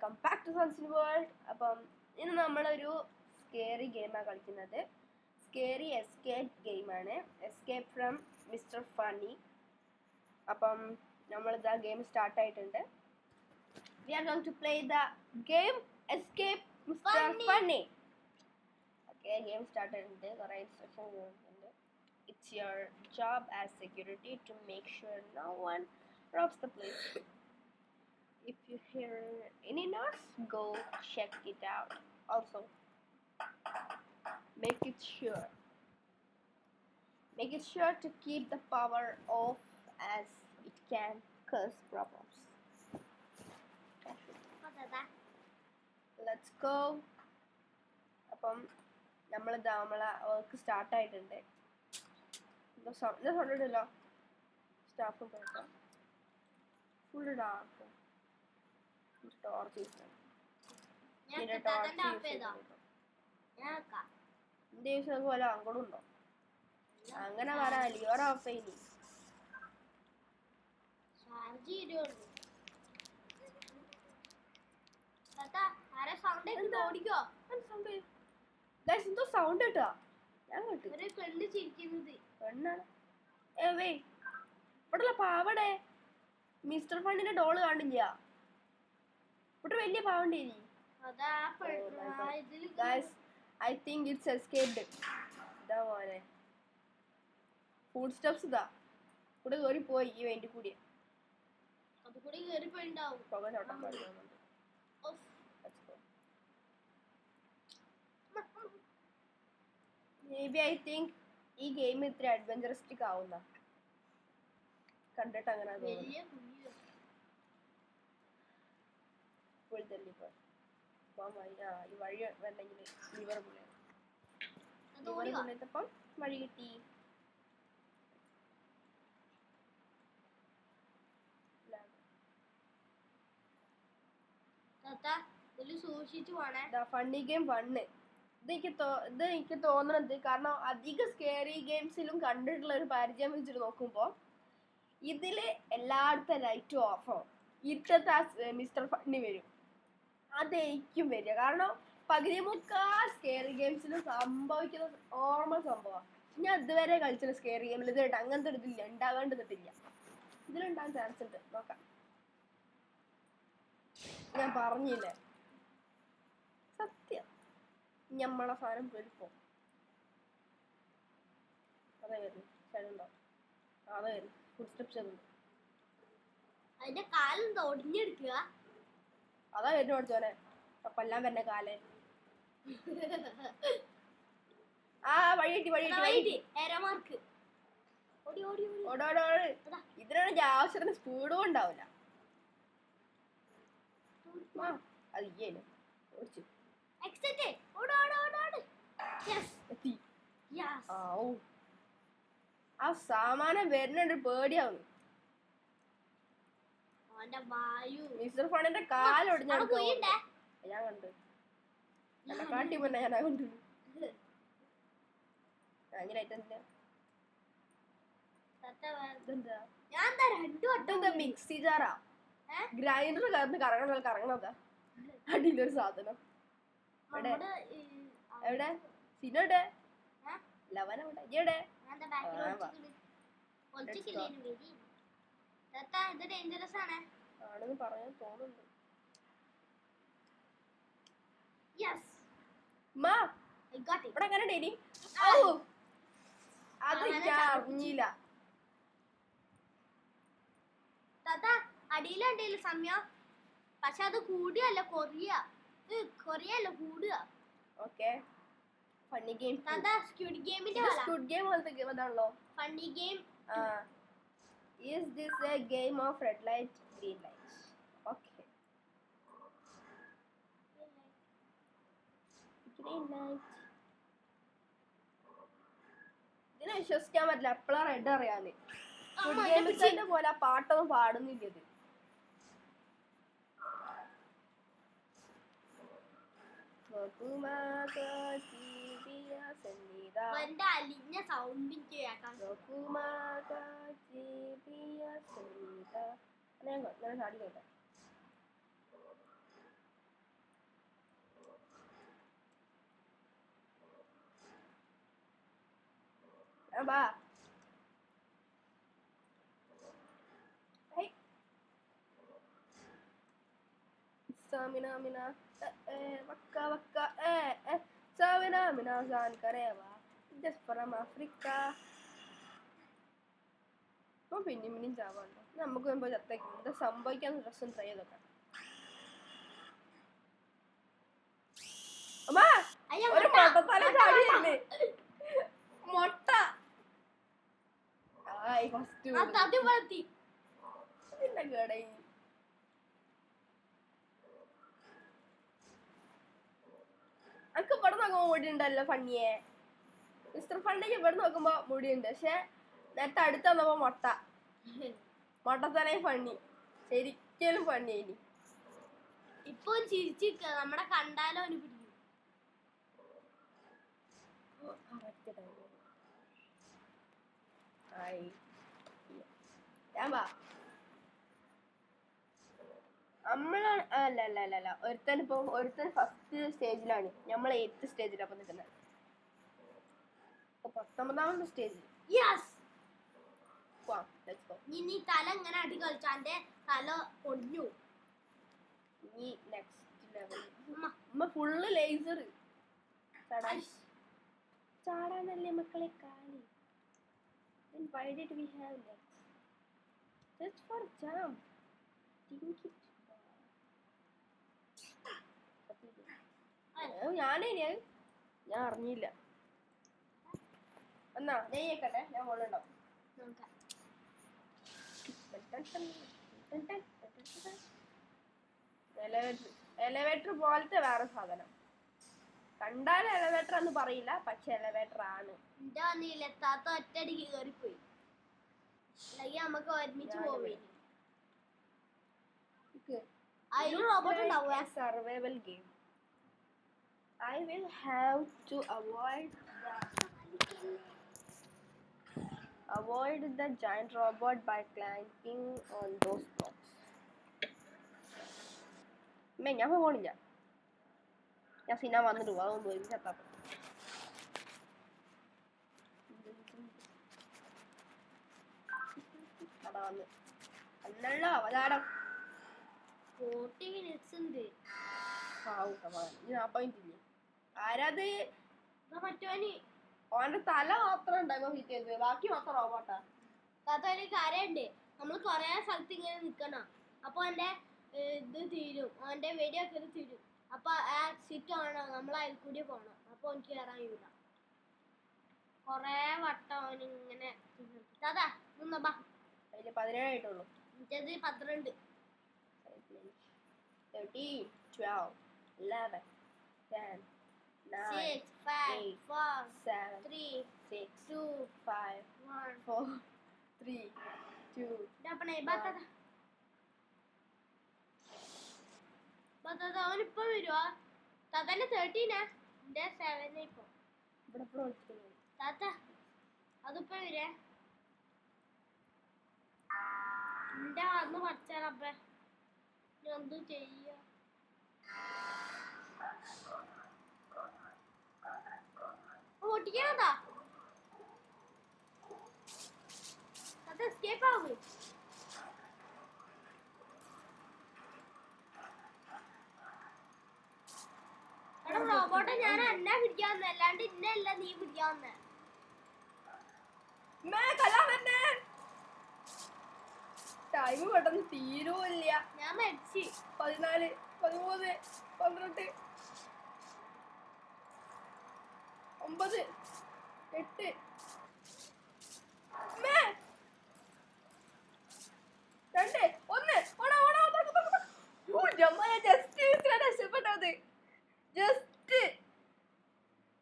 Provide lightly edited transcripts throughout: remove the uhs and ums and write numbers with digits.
Welcome back to സൺസിൻ world. അപ്പം ഇന്ന് നമ്മളൊരു സ്കേറി ഗെയിമാണ് കളിക്കുന്നത്. സ്കേറി എസ്കേപ്പ് ഗെയിമാണ്. Escape from Mister Funny. അപ്പം നമ്മളിതാ ഗെയിം സ്റ്റാർട്ട് ആയിട്ടുണ്ട്. We are going to play the game escape Mister Funny. Okay, game start ആയിട്ടുണ്ട്. കുറേ ഇൻസ്ട്രക്ഷൻ ഉണ്ട്. It's your job as security to make sure no one robs the place. If you hear any noise, go check it out. Also, make sure to keep the power off as it can cause problems. Let's go. അപ്പം നമ്മളിതാ നമ്മളെ work start ആയിട്ടുണ്ട്. Sound ഇടല്ലോ. സ്റ്റാഫും കേൾക്കാം. Full dark. Torch പോലെ അങ്ങോട്ടും ഉണ്ടോ? അങ്ങനെ വരാ. ലിവർ ഓഫ് ചെയ്നി. എന്തോ സൗണ്ട് കേട്ടോ? ഞാൻ കേട്ടു. പെണ്ണാണ്. ഇവിടെയുള്ള പാവടെ മിസ്റ്റർ ഫണ്ടിന്റെ ഡോള് കാണില്ല. ഇവിടെ വലിയ പാവണ്ടേ? I think it's escaped. ഇതാ മോനെ ഫുഡ് സ്റ്റെപ്സ്. ഇതാ ഇവിടെ കയറി പോയി. ഈ വേണ്ടി കൂടി പുക ചോട്ടം പാടുന്നുണ്ട്. Maybe I think ഈ ഗെയിം ഇത്ര അഡ്വഞ്ചറിസ്റ്റിക് ആവുന്ന കണ്ടിട്ട് അങ്ങനെ ഈ വഴി വേണ്ടെങ്കിൽ ലിവർ പുള്ളിയപ്പം വഴി കിട്ടി. Funny game 1. ഇത് എനിക്ക് തോന്നുന്നത്, കാരണം അധിക സ്കേറി ഗെയിംസിലും കണ്ടിട്ടുള്ള ഒരു പരിചയം വെച്ചിട്ട് നോക്കുമ്പോൾ ഇതില് എല്ലായിടത്തും ലൈറ്റും ഓഫാവും. ഇരുട്ടത്തെ മിസ്റ്റർ ഫണ്ണി വരും. അതായിരിക്കും വരിക. കാരണം പകുതി മുക്കാൽ സ്കേറി ഗെയിംസിലും സംഭവിക്കുന്ന നോർമൽ സംഭവമാണ്. ഞാൻ ഇതുവരെ കളിച്ചില്ല സ്കേറി ഗെയിമിൽ. ഇത് അങ്ങനത്തെ ഒരു ഇതില്ല, ഉണ്ടാകേണ്ടതിട്ടില്ല. ഇതിലുണ്ടാകാൻ ചാൻസ് ഉണ്ട്. നോക്കാം. ഞാൻ പറഞ്ഞില്ലേ, സത്യം ഞമ്മളെ സാധനം പെരുപ്പോ. അതേ വരുന്നു. ചേട്ടനുണ്ടോ? അതേ വരുന്നു. ഫുഡ് സ്റ്റെപ്സ് അതിന്റെ കാലെന്താ ഒടിഞ്ഞെടുക്കുക? അതാ വരുന്നു. പഠിച്ചോനെ കൊല്ലാൻ വരുന്ന കാലേ. ആ വഴി കിട്ടി. ഇതിനാണ് ആവശ്യത്തിന് സ്പീഡും ഉണ്ടാവില്ല. അത് ഇയ്യേനു ഓടിച്ചു. ആ സാമാനം വരുന്നുണ്ട്. പേടിയാവുന്നു. മിസ്റ്റർ ഫണ്ടിന്റെ കാലൊടിഞ്ഞു. ഞാൻ കണ്ടു. എന്നെ കാട്ടി മുന്നേ ഞാൻ കണ്ടു. അങ്ങനെ മിക്സി ജാറാ, ഗ്രൈൻഡർ കറങ്ങണതാ. അടിയിലൊരു സാധനം. എവിടെ സിനോടെ ലവനവിടെ എവിടെ ആണെന്ന് പറയാൻ തോന്നുന്നുണ്ട്. ഇവിടെ അങ്ങനെ ഡേനി അത് ഞാൻ അറിഞ്ഞില്ല. അടിയിലുണ്ടല്ലോ സമയം. പക്ഷെ അത് കൂടിയല്ല കൊറിയല്ല കൂടുക. Okay, funny game. സ്ക്വിഡ് ഗെയിമിന്റെ സ്ക്വിഡ് ഗെയിം പോലത്തെ ഗെയിം അതാണല്ലോ funny game. Is this a game of red light, green light? Okay. Green light. ഇതിനെ വിശ്വസിക്കാൻ പറ്റില്ല. എപ്പോഴാ റെഡ് അറിയാന്ന്. ഗെയിമിന്റെ പോലെ ആ പാട്ടൊന്നും പാടുന്നില്ല. ഇത് അലിഞ്ഞ സൗണ്ട് വാ ഹൈ സാമിന മിന വക്ക വക്ക സാമിന മിന സാൻ കരേവാ ജസ്റ്റ് ഫ്രം ആഫ്രിക്ക. അപ്പൊ പിന്നെയും ചാവാണ്ടോ? നമുക്ക് മുമ്പ് ചത്തേക്കും. എന്താ സംഭവിക്കാന്ന് പ്രശ്നം ട്രൈ ചെയ്തോക്കാം. അമ്മാ അയ്യോ, ഒരു മുട്ട. മുട്ടത്തല ചാടിയല്ലേ മുട്ട. ആയി ഫസ്റ്റ് ആ തടി വളർത്തി. പിന്നെ കേടേ അനക്ക് ഇവിടെ നോക്കുമ്പോ മുടിയുണ്ടല്ലോ ഫണ്ണിയെ. മിസ്റ്റർ ഫണ്ണിക്ക് ഇവിടെ നോക്കുമ്പോ മുടിയുണ്ട്. പക്ഷെ നേരത്തെ അടുത്ത് വന്നപ്പോ മുട്ടത്തലയും ഫണ്ണി ശരിക്കലും ഫണ്ണിയേനി. ഇപ്പൊ ചിരിച്ച് നമ്മടെ കണ്ടാലോ അവന് പിടിക്കും. ഞാൻ വാ നമ്മളാണ് അല്ല അല്ല അല്ല അല്ല ഒരുത്തൻ ഫസ്റ്റ് സ്റ്റേജിലാണ്. നമ്മൾ 8th സ്റ്റേജിലാണ് അപ്പൊ നിൽക്കുന്നത്. 19ാമത്തെ സ്റ്റേജിൽ യെസ്. പോവാം. Let's go. നീ തല ഇങ്ങനെ അടി കളിച്ചു എന്റെ തല ഒടിഞ്ഞു. ഇനി നെക്സ്റ്റ് ലെവൽ. അമ്മ. അമ്മ ഫുള്ള് ലേസർ ചാടാനല്ലേ മക്കളെ കളി. Then why did we have legs? Just for jump. Think it. ഞാൻ അറിഞ്ഞില്ല. എന്നാ നെയ്യക്കട്ടെ ഞാൻ മോളുണ്ടാവും. നോക്കാം. എലവേറ്റർ പോലത്തെ വേറെ സാധനം. കണ്ടാൽ എലവേറ്റർ എന്ന് പറയില്ല, പക്ഷെ എലവേറ്റർ ആണ്. എന്റെ വന്നില്ല താത്ത ഒറ്റയടിക്ക് കേറിപ്പോയി. അല്ലെങ്കിൽ നമുക്ക് ഒരുമിച്ച് പോവേനി. റോബോട്ട് ഉണ്ടാവുക. Survival game. I will have to avoid the giant robot by climbing on those blocks. ഞാൻ പോണില്ല. ഞാൻ സിനിമ വന്നിട്ട് പോവാ. അതൊന്നും ഒരു ചത്താ അതാ വന്ന് അല്ലല്ലോ അവതാരം. 40 minutes ഉണ്ട്. പോയിട്ടില്ലേ ആരാത്? മറ്റോന് ഓന്റെ തല മാത്രം ഉണ്ടാകുമ്പോ ഫിറ്റ് ചെയ്ത് ബാക്കി മൊത്തം റോബോട്ടാ. താത്ത ഒരു കാര്യമുണ്ട്. നമ്മൾ കൊറേ സ്ഥലത്ത് ഇങ്ങനെ നിക്കണം. അപ്പൊ എന്റെ ഇത് തീരും. അവന്റെ വെടിയൊക്കെ തീരും. അപ്പൊ ആ സിറ്റ് വേണം. നമ്മൾ അതിൽ കൂടി പോണം. അപ്പൊ എനിക്ക് കയറാൻ കഴിയൂല. കൊറേ വട്ടം അവനിങ്ങനെ താത്താ നിന്നപ്പാ. അതില് 17 ആയിട്ടുള്ളൂ. എനിക്കത് 12. 13, 12, 11, 10, 9, 6, 5, 4, 7, 3, 6, 2, 5, 1. 4, 3, 2. അവനിപ്പോ വരുവാ. താത്തന്റെ 13 എന്റെ 7 ഇപ്പൊ. താത്ത അതിപ്പോ വരേ. എന്റെ വന്ന് പഠിച്ചാലപ്പ എന്തു ചെയ്യ. ഓട്ടിക്കാതാ അത് എസ്കേപ്പ് ആവും. എടാ റോബോട്ടെ ഞാൻ എന്നെ പിടിക്കാവുന്ന അല്ലാണ്ട് ഇന്നല്ല നീ പിടിക്കാവുന്ന. ടൈം പെട്ടെന്ന് തീരുമില്ല. ഞാൻ മരിച്ചു. 14, 13, 12, 9, 8.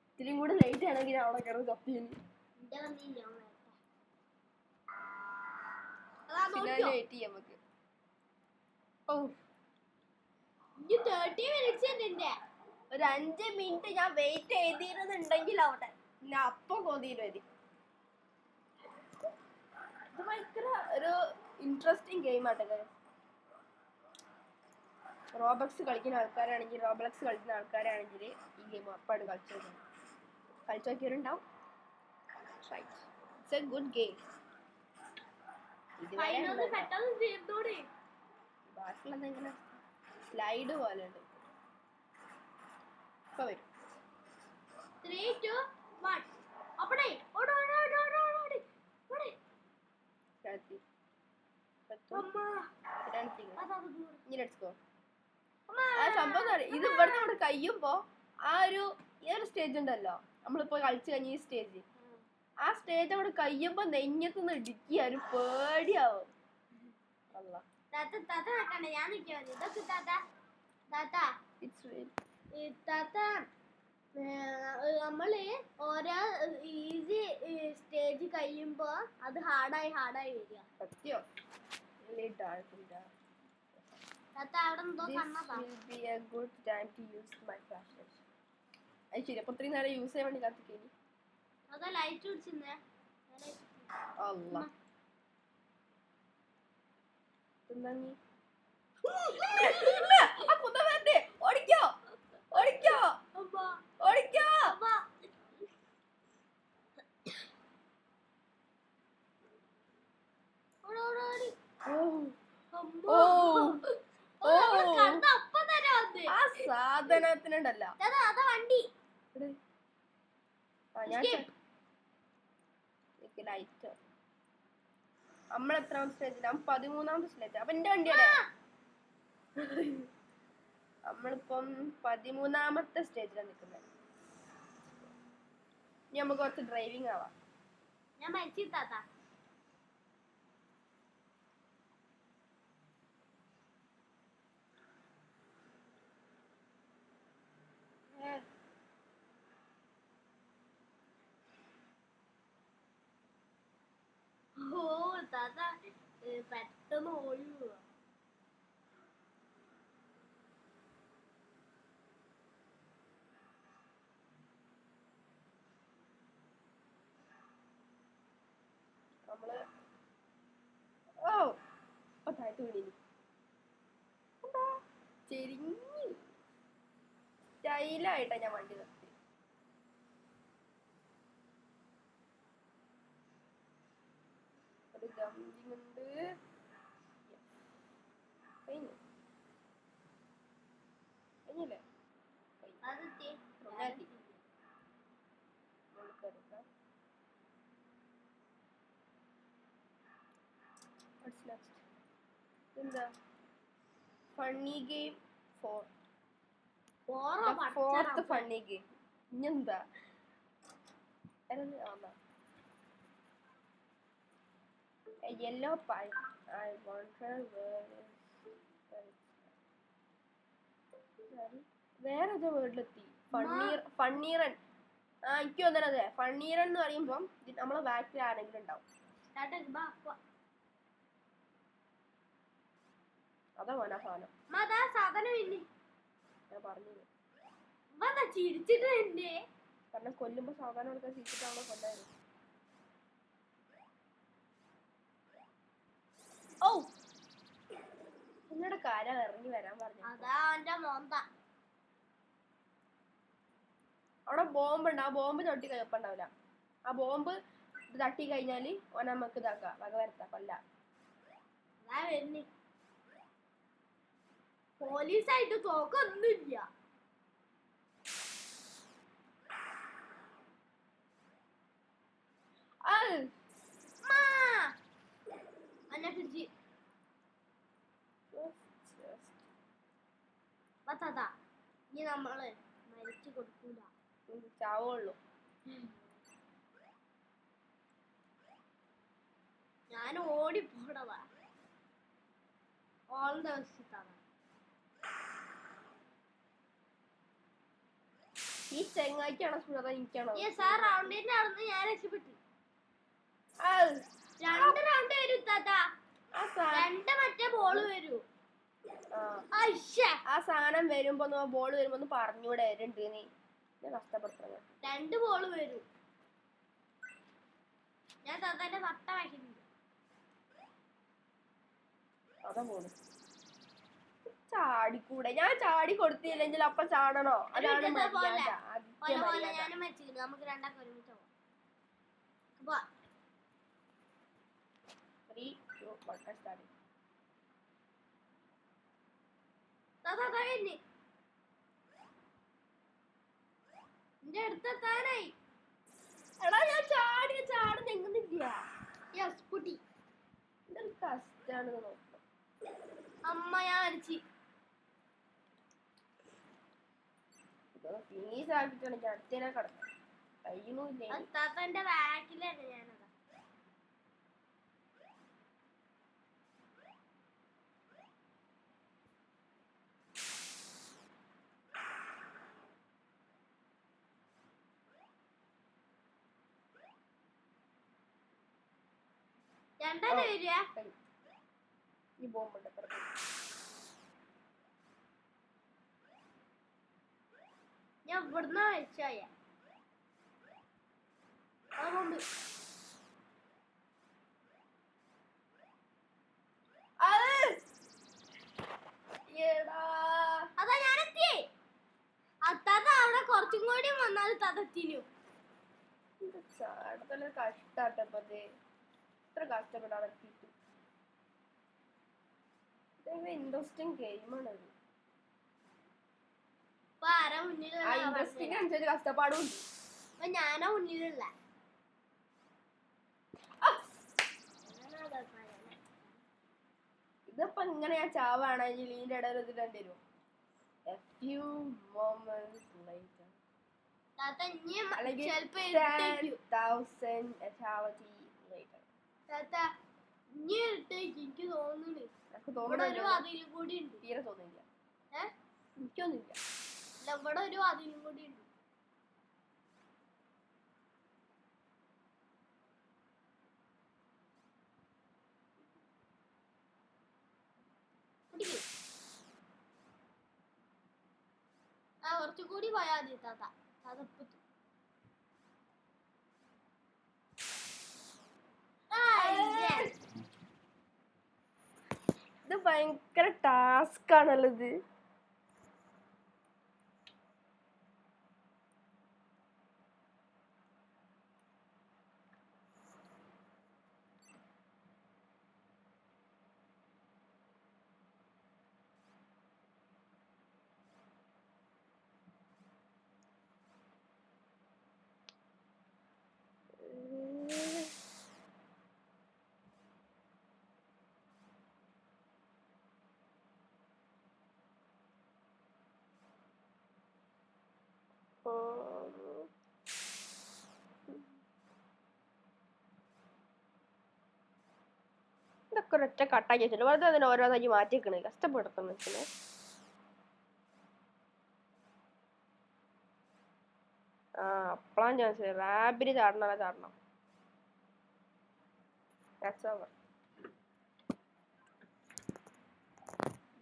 ഇത്തിരി കൂടെ ലേറ്റ് ആണെങ്കിൽ അവിടെ കയറി ചപ്പിന്. പിന്നെ ലേറ്റ് ചെയ്യാൻ നമുക്ക്. ഓ 30 minutes ഒരു 5 മിനിറ്റ് ഞാൻ വെയിറ്റ് ചെയ്തിരുന്നുണ്ടെങ്കിൽ അവിടെ പിന്നെ അപ്പം കൊതിയിട്ട് മതി. ഇത് ഭയങ്കര ഒരു ഇൻട്രസ്റ്റിംഗ് ഗെയിം ആട്ടെ. റോബ്ലക്സ് കളിക്കുന്ന ആൾക്കാരാണെങ്കിൽ ഈ ഗെയിം ഉറപ്പായിട്ട് കളിച്ചു നോക്കിയവരുണ്ടാവും. It's a good game. Final പെട്ടെന്ന് തീർന്നോടി. ബാക്കിയുള്ളത് ഇങ്ങനെ സ്ലൈഡ് പോലെ ഉണ്ട്. ഇപ്പൊ വരും. 3 2 1 ഓപ്പണേ ഓടി ഓടി ഓടി ഓടി ഓടി ഓടി. രാത്രി അമ്മ ഇനി ലെറ്റ്സ് ഗോ. ആ സംഭവം ഇത് ഇവിടുന്ന് അവിടെ കഴിയുമ്പോ ആ ഒരു സ്റ്റേജ് ഉണ്ടല്ലോ, നമ്മളിപ്പോ കളിച്ചു കഴിഞ്ഞ ഈ സ്റ്റേജ്, ആ സ്റ്റേജ് അവിടെ കഴിയുമ്പോ നെഞ്ഞത്തുനിന്ന് ഇടുക്കി ഒരു പേടിയാവും. അല്ല ഞാൻ നമ്മള് ഓരോ ഈസി സ്റ്റേജ് കഴിയുമ്പോ അത് ഹാർഡായി വരിക. സത്യം. ശരി, അപ്പൊ ഇത്രയും നേരം യൂസ് ചെയ്യാൻ വേണ്ടി കാത്തിക്കേനി. അതാ ലൈറ്റ് പിടിച്ചിരുന്നേ. അല്ലാ ഓടിക്കോ ഓടിക്കോ ഓടിക്കോ. ആ സാധനത്തിനുണ്ടല്ലോ വണ്ടി ലൈറ്റ്. നമ്മളെത്രാമത്തെ സ്റ്റേജിലാണ്? 13ാമത്തെ സ്റ്റേജ്. അപ്പൊ എന്റെ വണ്ടിയുടെ നമ്മളിപ്പം 13ാമത്തെ സ്റ്റേജിലാണ് നിൽക്കുന്നത്. ഇനി നമുക്ക് കുറച്ച് ഡ്രൈവിംഗ് ആവാം. ഞാൻ മരിച്ചിട്ടാ. ഓ താത്ത പെട്ടെന്ന് ഓടി പോവാ. നമ്മള് താഴത്ത് വീണി ചെരിഞ്ഞ് സ്റ്റൈലായിട്ടാ ഞാൻ വണ്ടി നിർത്തി. ഒരു ജമ്പിങ് ഉണ്ട്. കഴിഞ്ഞില്ലേ? എന്താ funny game 4th funny game. ഇനിയെന്താ യെല്ലോ പൈപ്പ്. I wonder വേറെ ഏതോ വേർഡിലെത്തി. ഫണ്ണീറൻ. എനിക്ക് തോന്നണത് അതെ. ഫണ്ണീറൻ എന്ന് പറയുമ്പം നമ്മളെ ബാക്കിൽ ആരെങ്കിലും ഉണ്ടാവും. അതാ മോനാ സാധനം. ഞാൻ പറഞ്ഞു കാരണം കൊല്ലുമ്പോ സാധാരണ ആൾക്കാർ ചിരിച്ചിട്ടാണോ കൊല്ലായിരുന്നു. ഓ എന്നോട് കാര്യം ഇറങ്ങി വരാൻ പറഞ്ഞു. അവിടെ ബോംബ് ഉണ്ട്. ആ ബോംബ് തട്ടി കഴിയപ്പുണ്ടാവില്ല. ആ ബോംബ് തട്ടി കഴിഞ്ഞാല് ഓനെ നമുക്ക് ഇതാക്കാം, വക വരുത്താം, കൊല്ലാം. പോലീസായിട്ട് തോക്കൊന്നുമില്ല. ഇനി നമ്മള് മരിച്ചു കൊടുക്കൂല, ചാവുള്ളൂ. ഞാൻ ഓടിപ്പോടവാ. ഓൾ ദിവസത്താണ് ഈ ചെങ്ങായിക്കാണോ സുഹൃത? എനിക്കാണോ? റൗണ്ടിന്റെ അവിടുന്ന് ഞാൻ രക്ഷപ്പെട്ടു. 2 റൗണ്ട് വരും താത്താ. 2 മറ്റേ ബോള് വരൂ. ആ സാധനം വരുമ്പോ ബോൾ വരുമ്പോ പറഞ്ഞൂടെ ഉണ്ട് നീ കഷ്ടപ്പെടുത്തുന്നത്. 2 ബോള് വരും. ഞാൻ താത്താന്റെ വട്ട വയ്ക്കുന്നുണ്ട്. അതാ പോണ്. ചാടിക്കൂടെ? ഞാൻ ചാടി കൊടുത്തില്ലെങ്കിൽ അപ്പൊ ചാടണോ? അതാണ് ഞാനും മരിച്ചില്ല. നമുക്ക് രണ്ടാക്കും ഒരുമിച്ച് പോവാം. podcast started. എന്റെ അടുത്തെത്താനായി. എടാ ഞാൻ ചാടുന്ന എങ്ങുന്നില്ല. യെസ് കുട്ടി. ഇതൊരു കഷ്ടാണ് നോക്കാം. അമ്മ ഞാൻ അടിച്ച്. ഫിനിഷ് ആക്കിട്ടാണ് ഞാൻ അടുത്തേനെ കിടക്കാം. കഴിയുന്നില്ല. താത്തന്റെ ബാക്കിലാണ് ഞാനതാ. രണ്ടല്ലേ വരിക? ഈ ബോംബുണ്ട്. ഞാൻ ഇവിടുന്ന് വെച്ചായ ബോംബ്. അതാ ഞാനെത്തി. അത്താത്ത അവിടെ കുറച്ചും കൂടി വന്നാൽ തതത്തിനു. കഷ്ടാട്ടപ്പത് ഇത്ര കഷ്ടപ്പെടാൻ എത്തിയിട്ട്. ഇൻട്രസ്റ്റിംഗ് ഗെയിമാണ്. ഇപ്പൊ ആരാ മുന്നിലുള്ള? ഇൻട്രസ്റ്റിംഗ് അനുസരിച്ച് കഷ്ടപ്പാടും ഉണ്ട്. അപ്പൊ ഞാനാ മുന്നിലുള്ള. ഇതിപ്പോ ഇങ്ങനെയാ ചാവാണെങ്കിൽ ഇതിന്റെ ഇടയിൽ ഇത് രണ്ടുവരും. A few moments later. താത്ത ഇനിയും അല്ലെങ്കിൽ ചിലപ്പോ 10,000 eternity later. താത്ത ഇനി ഇട്ടേക്ക് എനിക്ക് തോന്നുന്നു. എനിക്ക് ഇവിടെ ഒരു തോന്നുന്നില്ല. വാതിലും കൂടി ഉണ്ട്. തീരെ തോന്നുന്നില്ല. ഏഹ് എനിക്കൊന്നുമില്ല. അല്ല ഇവിടെ ഒരു വാതിലും കൂടി ഉണ്ട്. ആ കുറച്ചുകൂടി പോയാ മതി താത്ത. തതപ്പത്തു ഇത് ഭയങ്കര ടാസ്ക് ആണുള്ളത്. ഇതൊക്കെ ഒരൊറ്റ കട്ടാക്കി വെച്ചിട്ട് വെറുതെ അതിന് ഓരോന്നാക്കി മാറ്റിക്കണേ. കഷ്ടപ്പെടുത്തുന്നു വെച്ചിനെ. ആ അപ്പളാണ് ഞാൻ റാബിന് ചാടണം. That's over.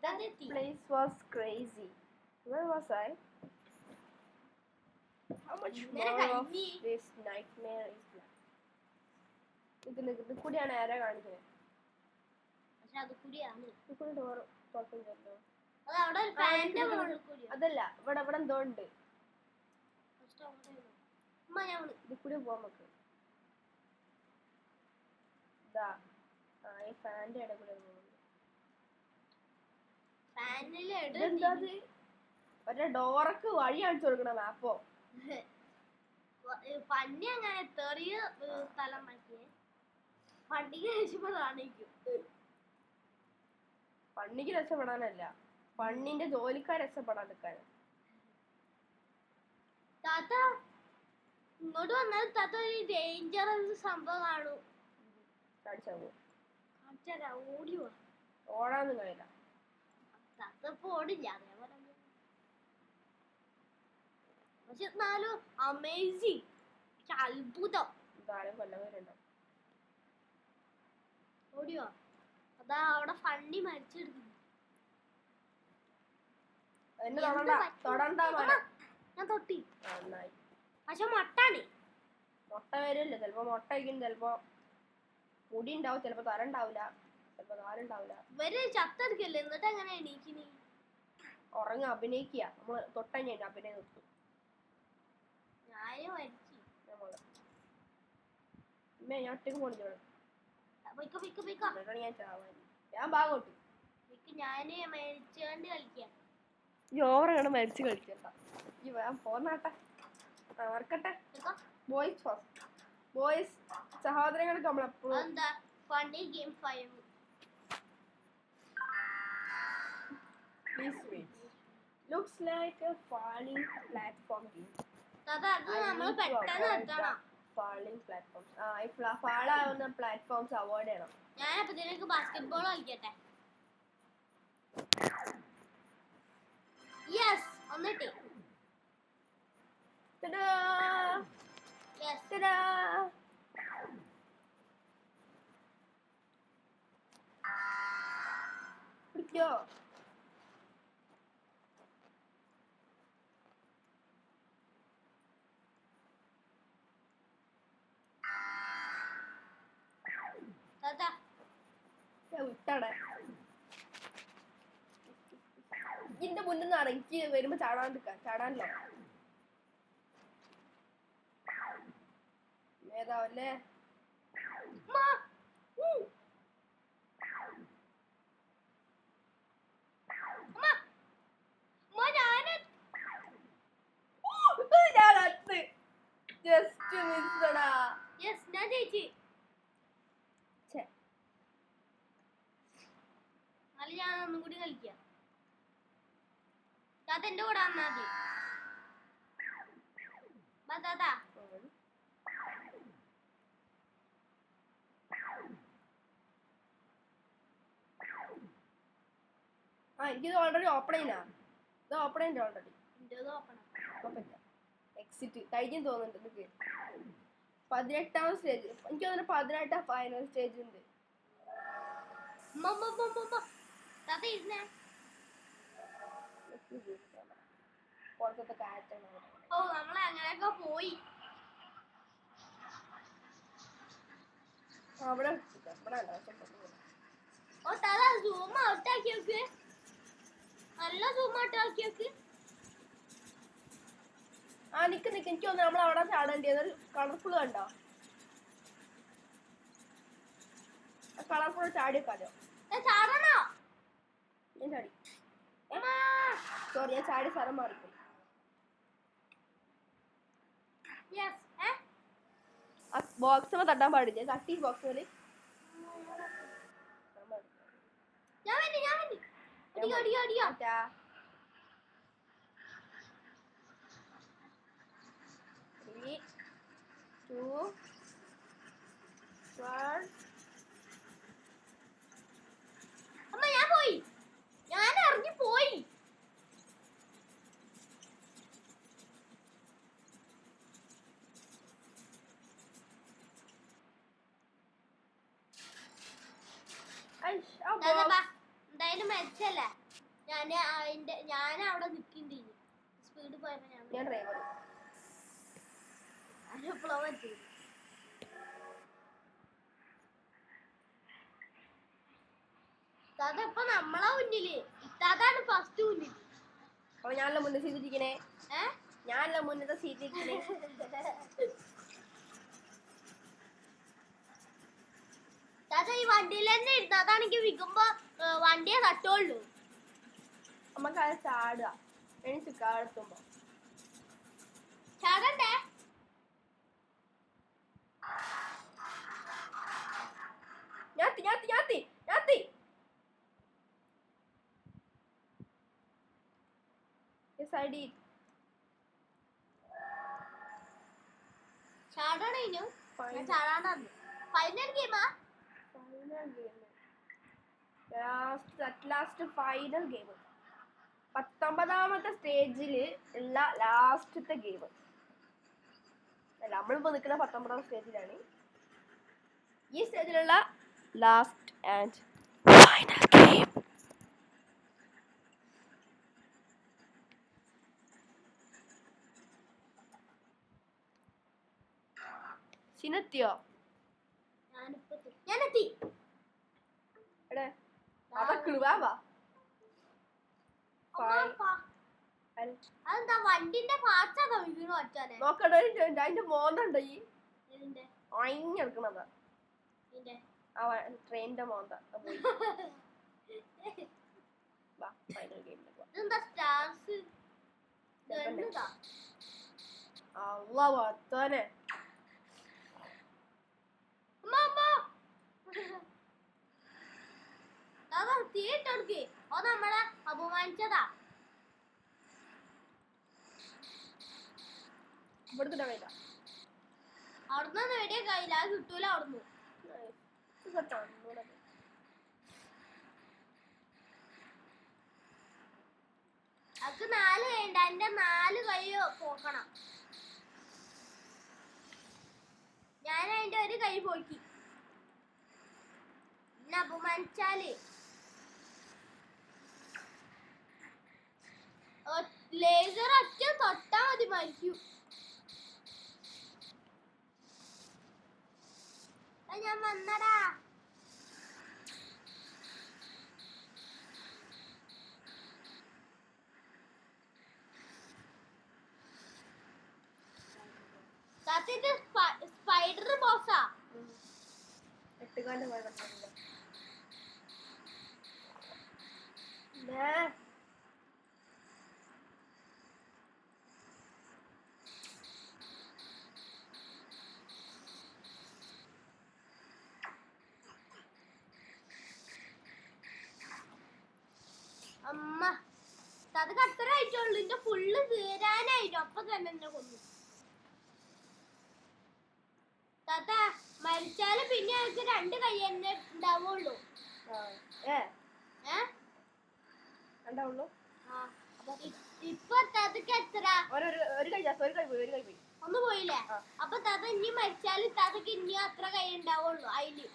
That place was crazy. Where was I? How much more of this nightmare is left? ഇത് കൂടിയാണ് ആരാ കാണിക്കുന്നത്. പക്ഷെ അത് കൂടിയാണ്. ഡോർ തുറക്കുന്നുണ്ടല്ലോ. അത് അവിടെ ഒരു ഫാനിന്റെ മുകളിൽ കൂടിയാണ്. അതല്ല ഇവിടെ എന്തോ ഉണ്ട്. ഇത് കൂടി പോവാൻ നോക്ക്. ഇതാ ഈ ഫാനിന്റെ ഇടയിൽ കൂടെ പോകുന്നുണ്ട്. ഒരേ ഡോറക്ക് വഴി കാണിച്ചു കൊടുക്കണം മാപ്പോ. പന്നി അങ്ങനെ ചെറിയ സ്ഥലം മാറ്റിയേ. പണ്ടിക്ക് രക്ഷപ്പെടാണിക്കും. പണ്ണിക്ക് രക്ഷപ്പെടാനല്ല, പണ്ണിന്റെ ജോലിക്കാർ രക്ഷപ്പെടാൻ നിൽക്കാനും. താത്ത ഇങ്ങോട്ട് വന്നാൽ താത്ത ഒരു ഡേഞ്ചറസ് സംഭവം കാണൂ. ഓടിയോ? ഓടാനൊന്നും കഴിയില്ല. താത്ത ഇപ്പൊ ഓടില്ല. അതേപോലെ പക്ഷെ എന്നാലും അമേസിങ്, അത്ഭുതം. ഓടിയോ? അതാ അവിടെ ഫണ്ണി മരിച്ചെടുക്കുന്നു. ഞാൻ തൊട്ടി. പക്ഷെ മൊട്ടാണ്. മുട്ട വരില്ല. ചിലപ്പോ മുട്ട വയ്ക്കും, ചിലപ്പോ മുടി ഉണ്ടാവും, ചിലപ്പോ തല ഉണ്ടാവില്ല, ചിലപ്പോ കാലുണ്ടാവില്ല. ഇവര് ചത്തെടുക്കല്ലേ, എന്നിട്ട് എങ്ങനെ എണീക്കിനി? ഉറങ്ങ അഭിനയിക്കുക. നമ്മള് തൊട്ടഞ്ഞ അഭിനയം നിർത്തും. ഞാനും മരിച്ചു. ഞാൻ ഒറ്റക്ക് പോണില്ല. പൊയ്ക്കോ പൊയ്ക്കോ പൊയ്ക്കോ. എന്നിട്ടാണ് ഞാൻ ചാവാൻ. ഞാൻ ഭാഗോട്ട് ഞാന് മരിച്ചുകൊണ്ട് കളിക്കാം. ഈ ഓവർ കണ്ട് മരിച്ച് കളിക്കണ്ട. ഈ വേഗം പോന്നാട്ടെ മറക്കട്ടെ. Boys first. ബോയ്സ് സഹോദരങ്ങൾക്ക് നമ്മളെപ്പോഴും എന്താ funny game 5. Please wait. Looks like a falling platform game. അത് നമ്മൾ പെട്ടെന്ന് എത്തണം. Falling platforms. ഈ fall ആവുന്ന പ്ലാറ്റ്ഫോംസ് അവോയ്ഡ് ചെയ്യണം. ഞാൻ അപ്പത്തേക്ക് ബാസ്കറ്റ്ബോൾ കളിക്കട്ടെ. യെസ് ഒന്നിട്ട്. Ta-da! Yes Ta-da! പിടിക്കോ? താത്താ വിട്ടാടെ ഇതിന്റെ മുന്നിൽ നിന്നാണ് എനിക്ക് വരുമ്പോ ചാടാനല്ലോ ഏതാവല്ലേ ജസ്റ്റ് മിസ്സടാ. യെസ് ഞാൻ ജയിച്ചു. എന്നാലും ഞാൻ ഒന്നും കൂടി കളിക്കാം. താത്ത എന്റെ കൂടെ വന്നാ മതി. ബാ താത്ത. എനിക്കിത് ഓൾറെഡി ഓപ്പൺ ചെയ്യണ. ഇത് ഓപ്പൺ ചെയ്യണ്ട ഓൾറെഡി. ഇന്റേത് ഓപ്പൺ എക്സിറ്റ് കഴിഞ്ഞു തോന്നുന്നുണ്ട്. എനിക്ക് 18ാം സ്റ്റേജ്. എനിക്ക് തോന്നുന്നു 18 ഫൈനൽ സ്റ്റേജ് ഉണ്ട്. താത്ത ഇരുന്നേ. പുറത്തത്തെ കാറ്റാണ് ഓ നമ്മളെ അങ്ങനെയൊക്കെ പോയി. അവിടെ ഓ താത്ത സൂം ഔട്ട് ആക്കി നോക്ക്. നല്ല സൂം ഔട്ട് ആക്കി നോക്ക്. നിക്ക് എനിക്ക് തോന്നുന്നു നമ്മൾ അവിടെ ചാടേണ്ടി. അതൊരു കളർഫുൾ കണ്ടോ? കളർഫുൾ ചാടിയൊക്കാലോ. ചാടണോ? ഞാൻ ചാടി. സോറി ഞാൻ ചാടി സ്ഥലം മാറിപ്പോയി. ബോക്സ് തട്ടാൻ പാടില്ല. തട്ടി ബോക്സ് അമ്മ ഞാൻ പോയി. ഞാൻ ഇറങ്ങി പോയി. എന്തായാലും മരിച്ചല്ലേ. ഞാൻ അവിടെ നിൽക്കണ്ടി സ്പീഡ് പോയപ്പോ ഞാൻ ഡ്രൈവർ. ഇപ്പൊ നമ്മളെ മുന്നില് ഇത്താതാണ് ഫസ്റ്റ് മുന്നിൽ. അപ്പൊ ഞാനല്ല മുന്നേ സീറ്റിരിക്കണേ. ഞാനല്ല മുന്നത്തെ സീറ്റിരിക്കണേ. ഈ വണ്ടിയിൽ തന്നെ ഇരുന്നു. അതാണെങ്കിൽ വിൽക്കുമ്പോ വണ്ടിയെ തട്ടുള്ളൂ. നമുക്ക് അത് ചാടുക. എനിക്ക് കാടെത്തുമ്പോ ചാടണ്ടേ? ഞാത്തി ഞാത്തി ഞാത്തി ഞാത്തി. Yes, I did. ചാടണേനു ചാടാണ്ട്. ഫൈനൽ ഗെയിമാ? Final game. Last final game. 19ാമത്തെ സ്റ്റേജിൽ ഉള്ള ലാസ്റ്റത്തെ ഗെയിം. നമ്മളിപ്പോ നിൽക്കുന്ന 19ാം സ്റ്റേജിലാണ്. ഈ സ്റ്റേജിലുള്ള ലാസ്റ്റ് ആൻഡ് ഫൈനൽ ഗെയിം. ചിനെത്തിയോ? ഞാനെത്തി. അതെന്താ വണ്ടിന്റെ പാർട്സാ വീണു വച്ചാനെ? നോക്കട്ടെ അതിന്റെ മോന്നുണ്ടോ ഈ എടുക്കണതാ. ആ ട്രെയിനിന്റെ മോന്ത പോയി. വാ ഫൈനൽ ഗെയിമിലേക്ക് വാ. ഇതെന്താ സ്റ്റാർസ് ഗണ്ണുതാ അള്ളാ വത്താനെ അതാ തീയിട്ടെടുക്ക് അത് നമ്മളെ അപമാനിച്ചതാ. ഇവിടുത്തെ കയ്യില അവിടുന്ന് വെടിയ കയ്യില്ല അത് കിട്ടൂല അവിടുന്ന്. അത് 4 വേണ്ട എന്റെ 4 കൈ പോക്കണം. ഞാൻ അതിന്റെ ഒരു കൈ പോക്കി എന്നെ അപമാനിച്ചാല് ലേസർ ഒറ്റ തൊട്ടാ മതി മരിക്കും. ഞാൻ വന്നടാ. സ്പൈഡർ ബോസാ 8 കാലിന്റെ പോയ കണ്ടില്ല. അമ്മ അതൊക്കെ അത്ര ആയിട്ടുള്ളൂ. എന്റെ ഫുള്ള് തീരാനായിട്ടു. അപ്പൊ തന്നെ എന്നെ കൊന്നു. താത്ത മരിച്ചാല് പിന്നെ എനിക്ക് 2 കൈ തന്നെ ഉണ്ടാവുള്ളൂ. ഉണ്ടാവുള്ളൂ. ഇപ്പൊ താത്തക്ക് എത്ര ഒന്ന് പോയില്ലേ? അപ്പൊ താത്ത ഇനി മരിച്ചാല് താത്തക്ക് ഇനി അത്ര കൈ ഉണ്ടാവുള്ളൂ. അതില്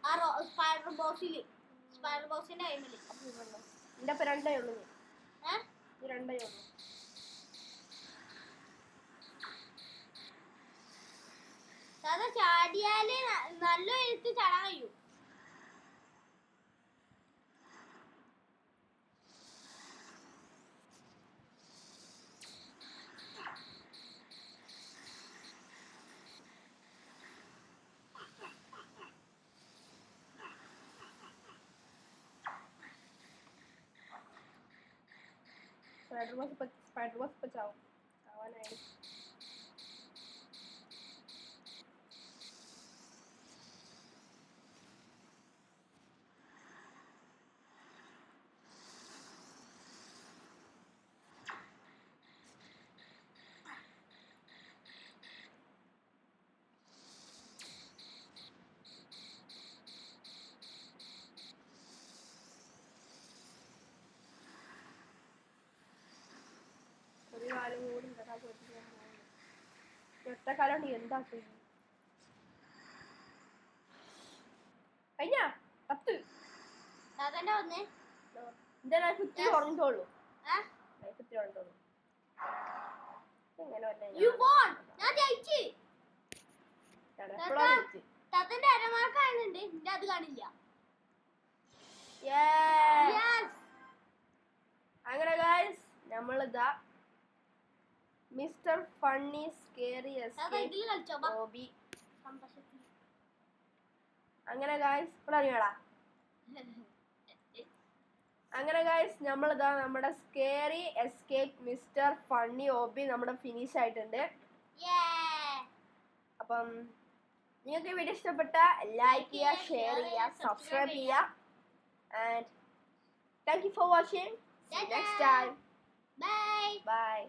ആ സ്പൈഡർ ബോസില് സ്പൈഡർ ബോസിന്റെ കൈമില് എന്റെ അപ്പൊ 2 ഉള്ളൂ. 2 ഉള്ളൂ. താത്ത ചാടിയാല് നല്ല എഴുത്ത് ചാടാൻ കഴിയും. സ്പൈഡർ ബോസ് ഇപ്പൊ ചാവും. ചാവാനായി. ഒരു കാലം കൂടി ഒറ്റക്കാലം എന്താ ചെയ്യും? കഴിഞ്ഞ 10 താത്തന്റെ വന്നേ എന്റെ ലൈഫ് ഇത്തിരി കുറഞ്ഞിട്ടുള്ളൂ. ഞാൻ ജയിച്ചു. താത്തന്റെ അരമാർക്ക് കാണുന്നുണ്ട്. എന്റെ അത് കാണില്ല. അങ്ങനെ ഗൈസ് നമ്മളിതാ മിസ്റ്റർ ഫണ്ണി സ്കേറി എസ്കേപ്പ് ഓബി. അങ്ങനെ ഗൈസ് പറഞ്ഞോടാ. അങ്ങനെ ഗൈസ് നമ്മളിതാ നമ്മുടെ സ്കേറി എസ്കേപ്പ് മിസ്റ്റർ ഫണ്ണി ഓബി നമ്മുടെ ഫിനിഷ് ആയിട്ടുണ്ട്. അപ്പം നിങ്ങൾക്ക് ഈ വീഡിയോ ഇഷ്ടപ്പെട്ട ലൈക്ക് ചെയ്യുക, ഷെയർ ചെയ്യുക, സബ്സ്ക്രൈബ് ചെയ്യുക. And thank you for watching. See you next time. Bye. Bye.